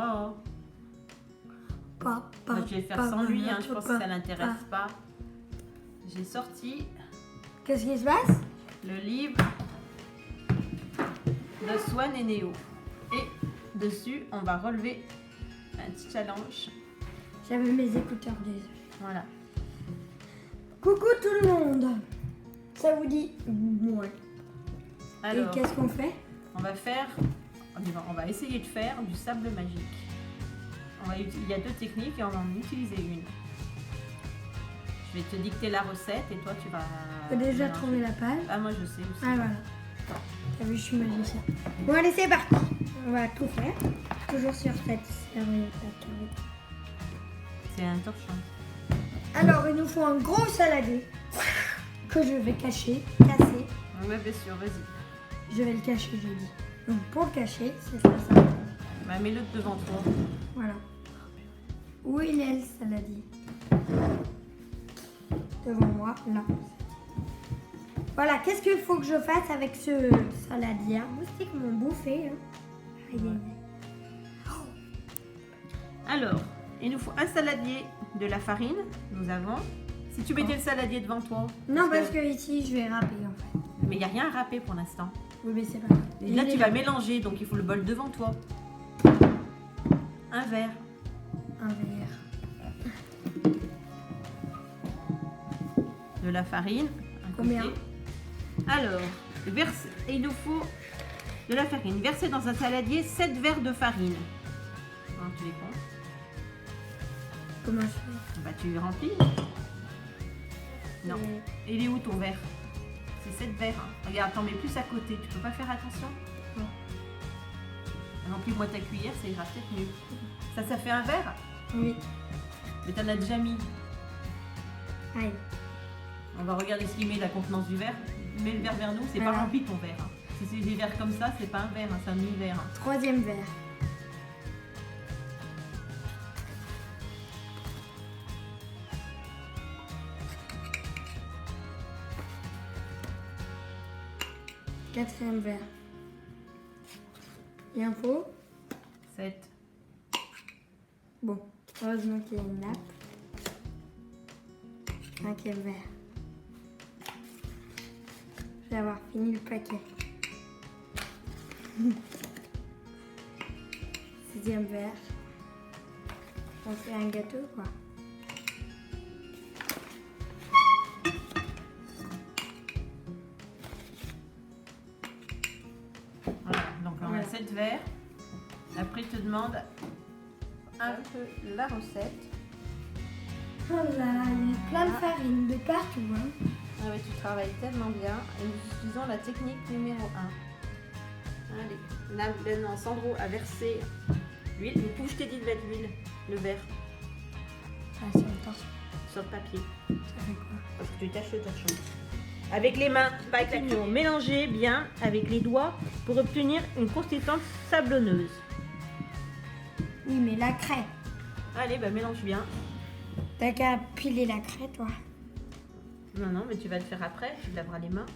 Oh. Moi, je vais faire sans lui, hein. Je pense que ça l'intéresse pas. J'ai sorti Qu'est-ce qui se passe? le livre de Swan et Néo. Et dessus, on va relever un petit challenge. J'avais mes écouteurs, désolé. Voilà. Coucou tout le monde. Ça vous dit? Ouais. Alors, Et qu'est-ce qu'on fait? on va essayer de faire du sable magique. Il y a 2 techniques et on va en utiliser une. Je vais te dicter la recette et toi tu vas... Faut déjà mélanger. trouver la page. Ah, moi je sais aussi. Ah voilà. T'as vu, je suis magicien. Bon allez, c'est parti. On va tout faire. Toujours sur cette serviette. C'est un torchon. Alors, il nous faut un gros saladier que je vais casser. Ouais, bien sûr, vas-y. Je vais le cacher, je dis. Donc pour le cacher, c'est ça. Bah, mets-le devant toi. Voilà. Où il est le saladier? Devant moi, là. Voilà, qu'est-ce qu'il faut que je fasse avec ce saladier? Les moustiques m'ont bouffé. Hein. Aïe, aïe, aïe. Alors, il nous faut un saladier, de la farine, nous avons. Si tu mettais le saladier devant toi. Non, parce que ici, je vais râper en fait. Mais il n'y a rien à râper pour l'instant. Oui, mais c'est pas grave. Et là, tu vas mélanger, donc il faut le bol devant toi. Un verre. Un verre. De la farine. Un Combien? côté. Alors, il nous faut de la farine. Verser dans un saladier 7 verres de farine. Alors, tu les comptes. Comment je fais? Bah, tu remplis. Non. Il est où ton verre? C'est 7 verres. Hein. Regarde, t'en mets plus à côté. Tu peux pas faire attention? Non. Remplis-moi ta cuillère, ça ira peut-être mieux. Ça fait un verre? Oui. Mais t'en as déjà mis. Aïe. On va regarder ce qu'il met, la contenance du verre. Mets le verre vers nous, c'est pas Voilà. rempli ton verre. Hein. Si c'est des verres comme ça, c'est pas un verre, hein, c'est un demi-verre. Hein. 3e verre. Quatrième verre. Il en faut? 7. Bon, heureusement qu'il y a une nappe. 5e verre. Je vais avoir fini le paquet. 6e verre. On fait un gâteau quoi. Voilà, donc on Voilà. a 7 verres. Après, il te demande un peu la recette. Oh là, il y a plein de farine de partout. Hein. Ah oui, tu travailles tellement bien. Et nous utilisons la technique numéro 1. Allez, là, maintenant, Sandro a versé l'huile. Mais où je t'ai dit de mettre l'huile? Le verre, Ah, sur le torchon. sur le papier. Ça fait quoi? Parce que tu tâches le torchon. Avec les mains, pas avec la cuillère. Mélangez bien avec les doigts pour obtenir une consistance sablonneuse. Oui, mais la craie. Allez, bah mélange bien. T'as qu'à piler la craie, toi. Non, non, mais tu vas le faire après. Tu laveras les mains.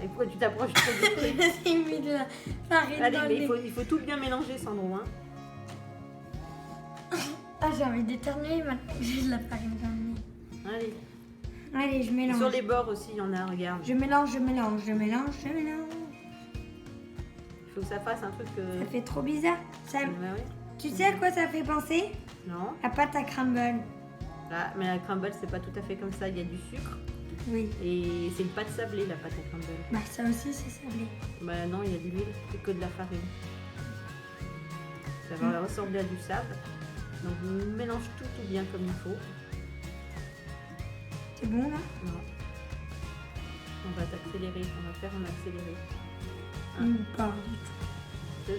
Et pourquoi tu t'approches trop du truc? J'ai mis de la farine Allez, dans mais le il faut tout bien mélanger, Sandro. Hein. Ah, j'ai envie d'éternuer maintenant que j'ai de la farine dans le nez. Allez. Allez, je mélange. Sur les bords aussi, il y en a, regarde. Je mélange, je mélange, je mélange, je mélange. Il faut que ça fasse un truc... Ça fait trop bizarre. Ça... Ouais, ouais. Tu sais à quoi ça fait penser? Non. La pâte à crumble. Là, mais la crumble, c'est pas tout à fait comme ça. Il y a du sucre. Oui. Et c'est une pâte sablée, la pâte à crumble. Bah, ça aussi, c'est sablé. Bah non, il y a de l'huile, c'est que de la farine. Ça va ressembler à du sable. Donc mélange tout bien comme il faut. C'est bon, là? Non. On va t'accélérer, on va faire en accéléré. Pas du tout. 2.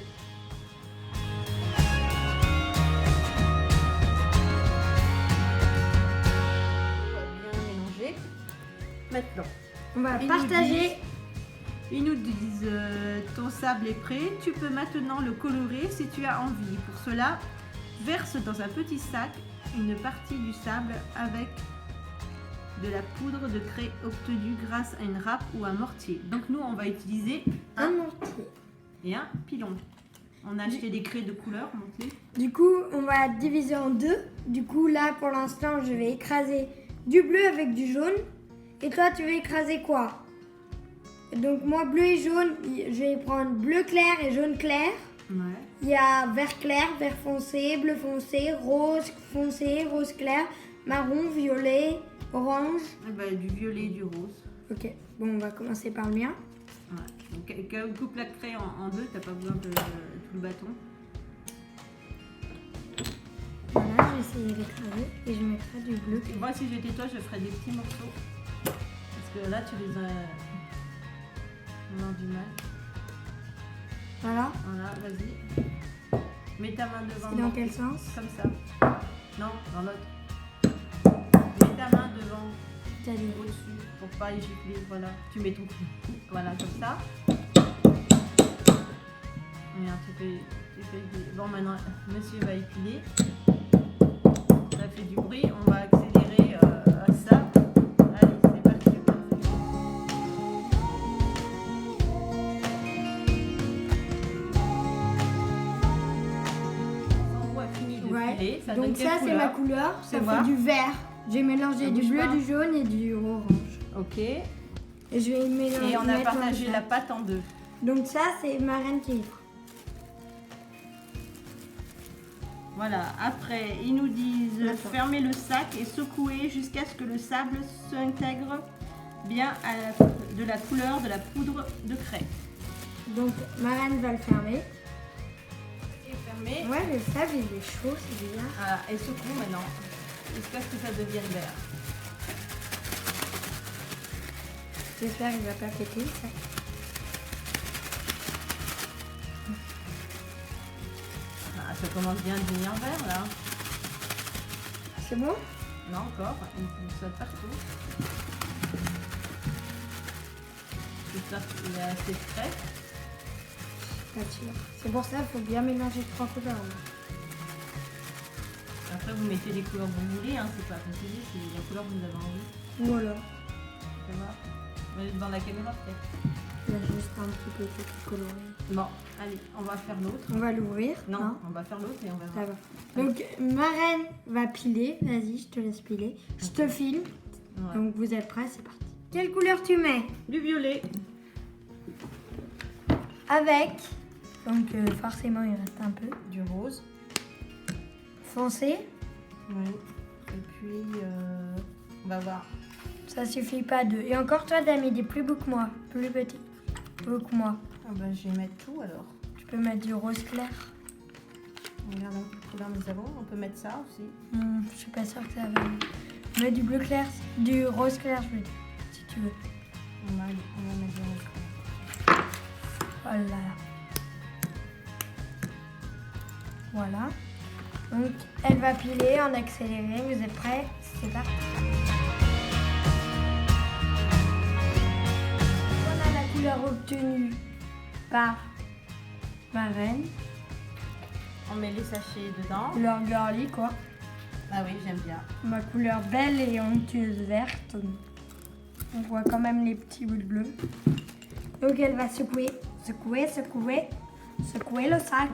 On va bien mélanger. Maintenant, On va Ils partager. ils nous disent ton sable est prêt, tu peux maintenant le colorer si tu as envie. Pour cela, verse dans un petit sac une partie du sable avec de la poudre de craie obtenue grâce à une râpe ou un mortier. Donc nous, on va utiliser Un mortier. et un pilon. On a acheté des craies de couleur, montrez. Du coup, on va diviser en deux. Du coup, là, pour l'instant, je vais écraser du bleu avec du jaune. Et toi, tu vas écraser quoi? Donc moi, bleu et jaune, je vais prendre bleu clair et jaune clair. Ouais. Il y a vert clair, vert foncé, bleu foncé, rose clair, marron, violet, orange. Et ben, du violet et du rose. Ok, bon, on va commencer par le mien. Ouais. Donc, coupe la craie en deux, t'as pas besoin de tout le bâton. Voilà, je vais essayer d'écraser et je mettrai du bleu. Et moi, si j'étais toi, je ferais des petits morceaux. Parce que là, tu les as... On a du mal. Voilà. Voilà, vas-y. Mets ta main devant C'est dans moi. quel sens? Comme ça. Non, dans l'autre. Mets ta main devant, C'est-à-dire au-dessus, pour pas y gicler. Voilà, tu mets ton pied. Voilà, comme ça. Regarde, tu fais... Bon, maintenant, monsieur va épiler. Ça fait du bruit, on va accélérer à ça. Allez, c'est parti. On voit fini de piler. Ça donne donc quelle ça c'est ma couleur, ça voir. fait du vert. J'ai mélangé Ça du bouge bleu, pas. du jaune et du orange. Ok. Et je vais mélanger. Et on a mettre dans partagé le la sac. pâte en deux. Donc ça c'est ma reine qui livre. Voilà, après ils nous disent D'accord. fermer le sac et secouer jusqu'à ce que le sable s'intègre bien à de la couleur de la poudre de craie. Donc ma reine va le fermer. Et fermer. Ouais, le sable il est chaud, c'est bien. Voilà, et secoue maintenant jusqu'à ce que ça devienne vert. J'espère qu'il va pas péter le sac. Ah, ça commence bien à devenir vert là. C'est bon? Non encore, il saute partout. J'espère qu'il y a assez de craie. Pas sûr. C'est pour ça qu'il faut bien mélanger trois couleurs. Là. Après vous mettez les couleurs que vous voulez, hein, c'est pas précisé, c'est la couleur que vous avez envie. Voilà. Tu vois. Mais dans la caméra peut-être. Il y a juste un petit peu de coloré. Bon, allez, on va faire l'autre. On va l'ouvrir. Non, hein. on va faire l'autre et on verra. Ça va. Donc ma reine va piler. Vas-y, je te laisse piler. Je te filme. Ouais. Donc vous êtes prêts, c'est parti. Quelle couleur tu mets? Du violet. Avec. Donc forcément il reste un peu. Du rose. Foncé. Oui. Et puis, on va voir. Ça suffit pas de. Et encore toi t'as mis des plus beaux que moi. Plus petits. Beaux que moi. Ah ben, je vais mettre tout alors. Tu peux mettre du rose clair. On regarde un peu quelle couleur nous avons. On peut mettre ça aussi. Je suis pas sûre que ça va. Mais du bleu clair, du rose clair, je veux dire, si tu veux. On va mettre du rose clair. Oh là là. Voilà. Donc, elle va piler en accéléré. Vous êtes prêts? C'est parti. Voilà la couleur obtenue par ma reine. On met les sachets dedans. Couleur girly, quoi. Ah oui, j'aime bien. Ma couleur belle et onctueuse verte. On voit quand même les petits bouts de bleu. Donc elle va secouer, secouer, secouer, secouer le sac.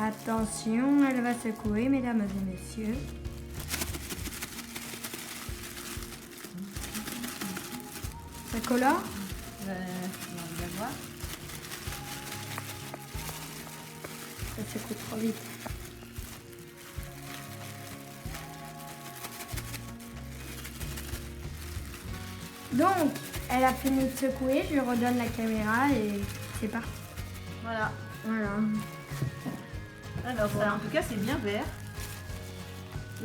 Attention, elle va secouer, mesdames et messieurs. Ça colore? On va voir. Ça secoue trop vite. Donc, elle a fini de secouer, je lui redonne la caméra et c'est parti. Voilà. Voilà. Alors, ça, en tout cas, c'est bien vert.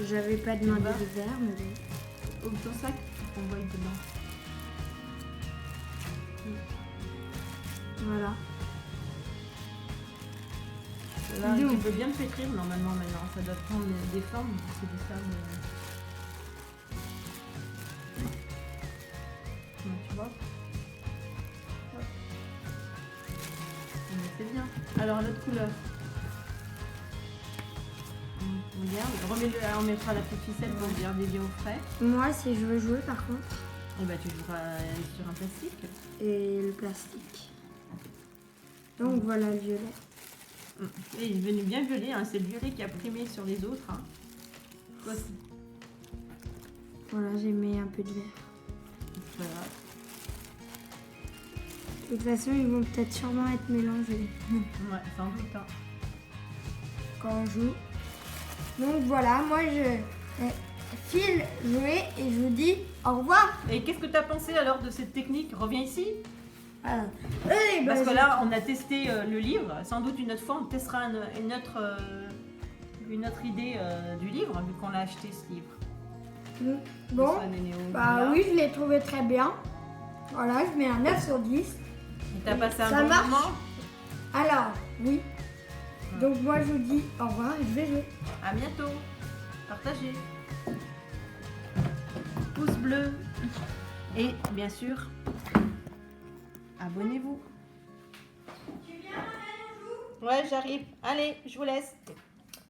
J'avais pas demandé de verre, mais bon. Ouvre ton sac pour qu'on voie dedans. Voilà. Là, Donc. tu peux bien le pétrir normalement maintenant. Ça doit prendre des formes. C'est du sable. Tu vois. Mais c'est bien. Alors, l'autre couleur. Regarde, on mettra la petite ficelle pour le garder bien au frais. Moi, si je veux jouer par contre. Et bah, tu joueras sur un plastique. Et le plastique. Donc voilà le violet. Et il est devenu bien violet, hein. C'est le violet qui a primé sur les autres. Hein. Toi, Voilà, j'ai mis un peu de vert. voilà. De toute façon, ils vont peut-être sûrement être mélangés Ouais, sans doute. Hein. quand on joue. Donc voilà, moi je file jouer et je vous dis au revoir. Et qu'est-ce que tu as pensé alors de cette technique? Reviens ici. Voilà. Parce que là, on a testé le livre. Sans doute une autre fois, on testera une autre idée du livre, vu qu'on l'a acheté ce livre. Bon, Swan et Néo, bah voilà. oui, je l'ai trouvé très bien. Voilà, je mets un 9 sur 10. Et t'as passé un Ça bon marche. moment? Alors, oui. Donc moi je vous dis au revoir et je vais jouer. À bientôt. Partagez. Pouce bleu. Et bien sûr, abonnez-vous. Ouais, j'arrive. Allez, je vous laisse.